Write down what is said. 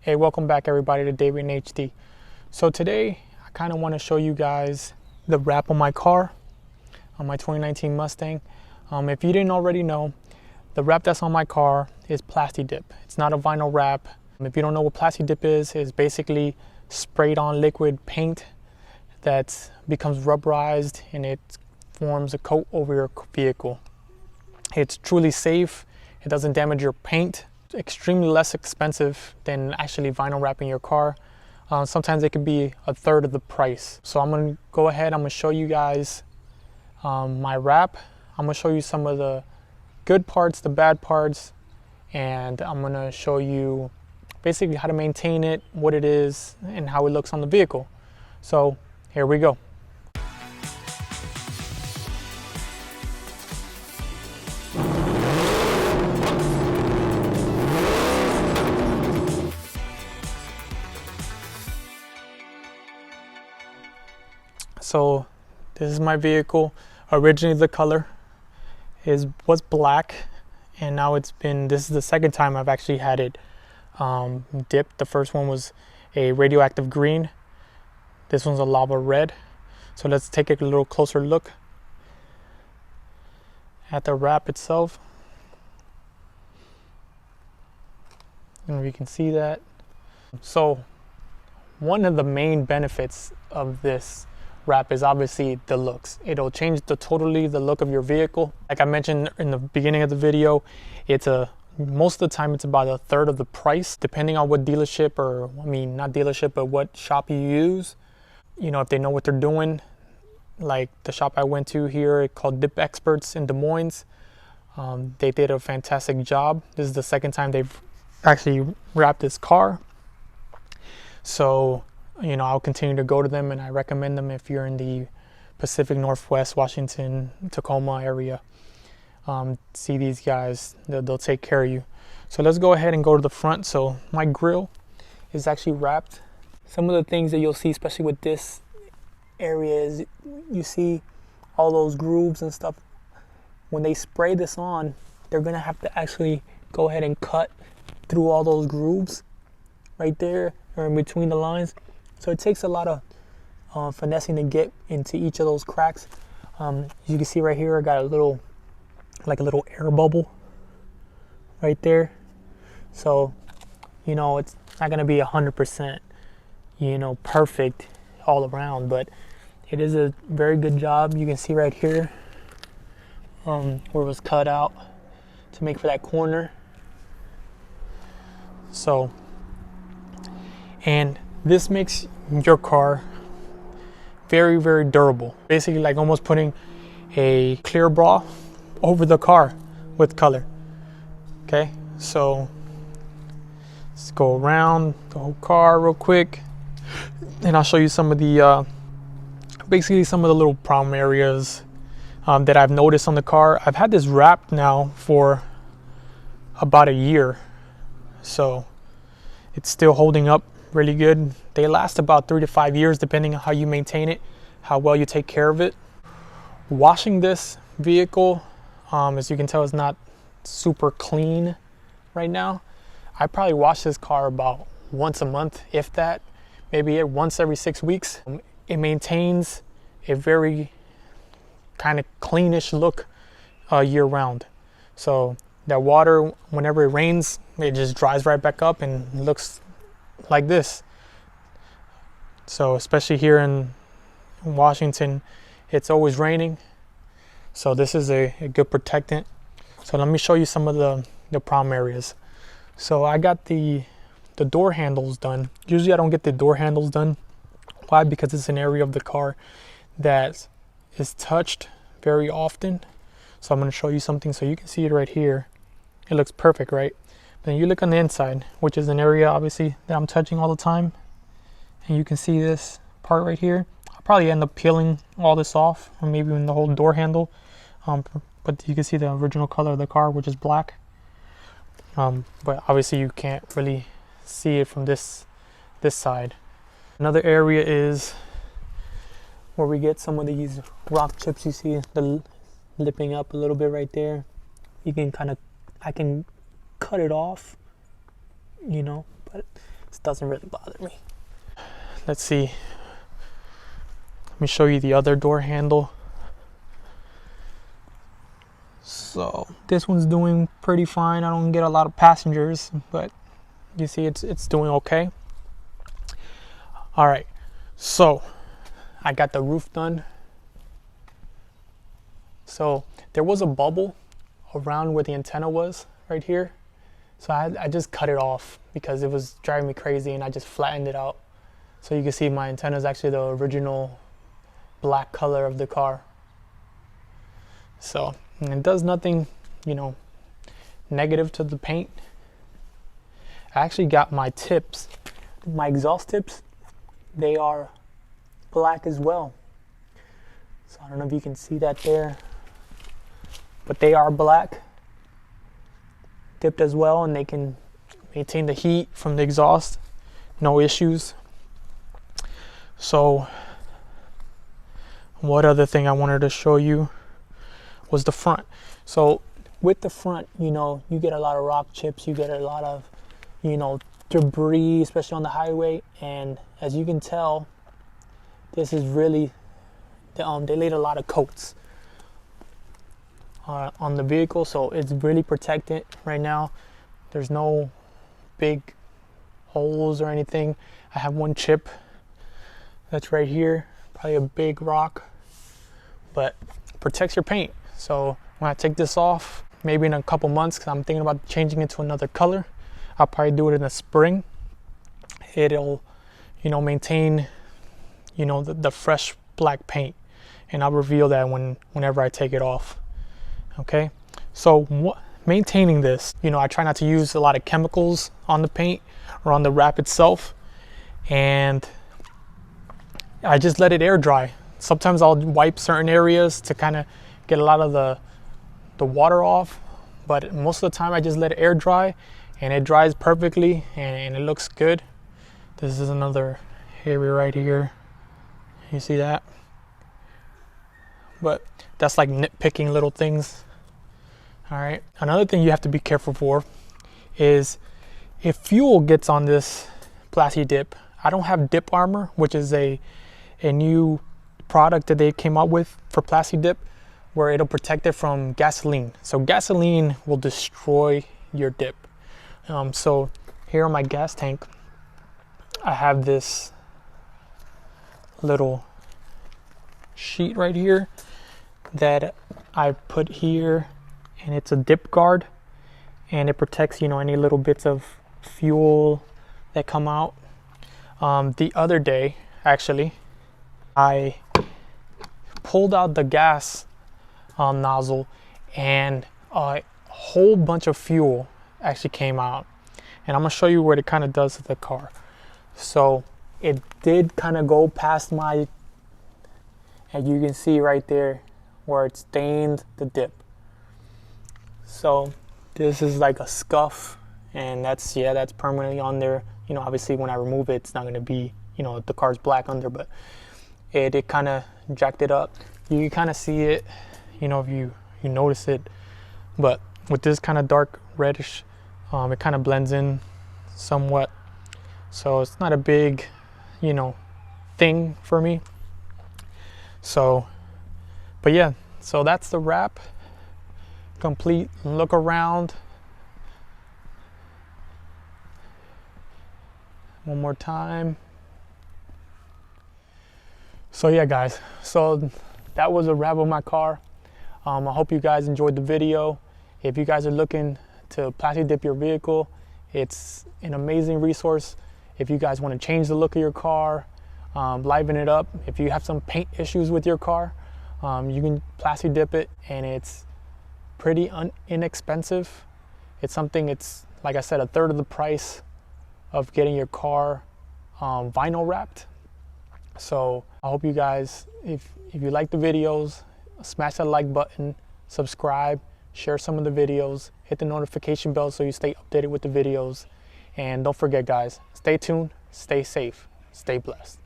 Hey, welcome back everybody to David in HD. So today I kind of want to show you guys the wrap on my car, on my 2019 Mustang. If you didn't already know, the wrap that's on my car is PlastiDip. It's not a vinyl wrap. If you don't know what PlastiDip is basically sprayed on liquid paint that becomes rubberized and it forms a coat over your vehicle. It's truly safe. It doesn't damage your paint. Extremely less expensive than actually vinyl wrapping your car. Sometimes it can be a third of the price. So I'm gonna go ahead, I'm gonna show you guys my wrap. I'm gonna show you some of the good parts, the bad parts, and I'm gonna show you basically how to maintain it, what it is, and how it looks on the vehicle. So here we go. So this is my vehicle. Originally the color was black, and now this is the second time I've actually had it dipped. The first one was a radioactive green. This one's a lava red. So let's take a little closer look at the wrap itself. And we can see that. So one of the main benefits of this wrap is obviously the looks. It'll change totally the look of your vehicle. Like I mentioned in the beginning of the video, most of the time it's about a third of the price, depending on what dealership, or I mean not dealership, but what shop you use. You know, if they know what they're doing. Like the shop I went to here called Dip Experts in Des Moines, they did a fantastic job. This is the second time they've actually wrapped this car. So you know, I'll continue to go to them, and I recommend them if you're in the Pacific Northwest, Washington, Tacoma area. See these guys, they'll take care of you. So let's go ahead and go to the front. So my grill is actually wrapped. Some of the things that you'll see, especially with this area, is you see all those grooves and stuff. When they spray this on, they're gonna have to actually go ahead and cut through all those grooves right there, or in between the lines. So it takes a lot of finessing to get into each of those cracks. As you can see right here, I got a little air bubble right there. So, you know, it's not gonna be 100%, you know, perfect all around, but it is a very good job. You can see right here where it was cut out to make for that corner. So, and this makes your car very, very durable. Basically like almost putting a clear bra over the car with color. Okay, so let's go around the whole car real quick, and I'll show you some of the basically some of the little problem areas that I've noticed on the car. I've had this wrapped now for about a year, so it's still holding up really good. They last about 3 to 5 years depending on how you maintain it, how well you take care of it. Washing this vehicle, as you can tell, is not super clean right now. I probably wash this car about once a month, if that, maybe once every 6 weeks. It maintains a very kind of cleanish look year round. So that water, whenever it rains, it just dries right back up and looks like this. So especially here in Washington, it's always raining, so this is a good protectant. So let me show you some of the problem areas. So I got the door handles done. Usually I don't get the door handles done. Why? Because it's an area of the car that is touched very often. So I'm going to show you something so you can see it right here. It looks perfect, right? Then you look on the inside, which is an area obviously that I'm touching all the time, and you can see this part right here. I'll probably end up peeling all this off, or maybe even the whole door handle, but you can see the original color of the car, which is black. But obviously you can't really see it from this side. Another area is where we get some of these rock chips. You see the lipping up a little bit right there. You can I can cut it off, you know, but This doesn't really bother me. Let's see. Let me show you the other door handle. So this one's doing pretty fine. I don't get a lot of passengers, but you see it's doing okay. All right, so I got the roof done. So there was a bubble around where the antenna was right here. So I just cut it off because it was driving me crazy, and I just flattened it out. So you can see my antenna is actually the original black color of the car. So it does nothing, you know, negative to the paint. I actually got my tips, my exhaust tips, they are black as well. So I don't know if you can see that there, but they are black, dipped as well, and they can maintain the heat from the exhaust, no issues. So what other thing I wanted to show you was the front. So with the front, you know, you get a lot of rock chips, you get a lot of, you know, debris, especially on the highway. And as you can tell, this is really, they laid a lot of coats on the vehicle, so it's really protected right now. There's no big holes or anything. I have one chip that's right here, probably a big rock, but protects your paint. So when I take this off, maybe in a couple months, because I'm thinking about changing it to another color, I'll probably do it in the spring. It'll, you know, maintain, you know, the fresh black paint, and I'll reveal that whenever I take it off. Okay, so maintaining this, you know, I try not to use a lot of chemicals on the paint or on the wrap itself, and I just let it air dry. Sometimes I'll wipe certain areas to kind of get a lot of the water off, but most of the time I just let it air dry, and it dries perfectly, and it looks good. This is another area right here. You see that? But that's like nitpicking little things. All right. Another thing you have to be careful for is if fuel gets on this PlastiDip. I don't have dip armor, which is a new product that they came out with for PlastiDip, where it'll protect it from gasoline. So gasoline will destroy your dip. So here on my gas tank, I have this little sheet right here that I put here, and it's a dip guard, and it protects, you know, any little bits of fuel that come out. The other day, actually, I pulled out the gas nozzle, and a whole bunch of fuel actually came out, and I'm gonna show you what it kind of does to the car. So it did kind of go past my, and you can see right there where it stained the dip. So this is like a scuff, and that's permanently on there. You know, obviously when I remove it, it's not going to be, you know, the car's black under, but it kind of jacked it up. You can kind of see it, you know, if you notice it, but with this kind of dark reddish, it kind of blends in somewhat. So it's not a big, you know, thing for me. So, but yeah, so that's the wrap. Complete look around. One more time. So yeah, guys, so that was a wrap of my car. I hope you guys enjoyed the video. If you guys are looking to PlastiDip your vehicle, it's an amazing resource. If you guys want to change the look of your car, liven it up. If you have some paint issues with your car, you can PlastiDip it, and it's pretty inexpensive. It's something, it's like I said, a third of the price of getting your car vinyl wrapped. So I hope you guys, if you like the videos, smash that like button, subscribe, share some of the videos, hit the notification bell so you stay updated with the videos. And don't forget, guys, stay tuned, stay safe, stay blessed.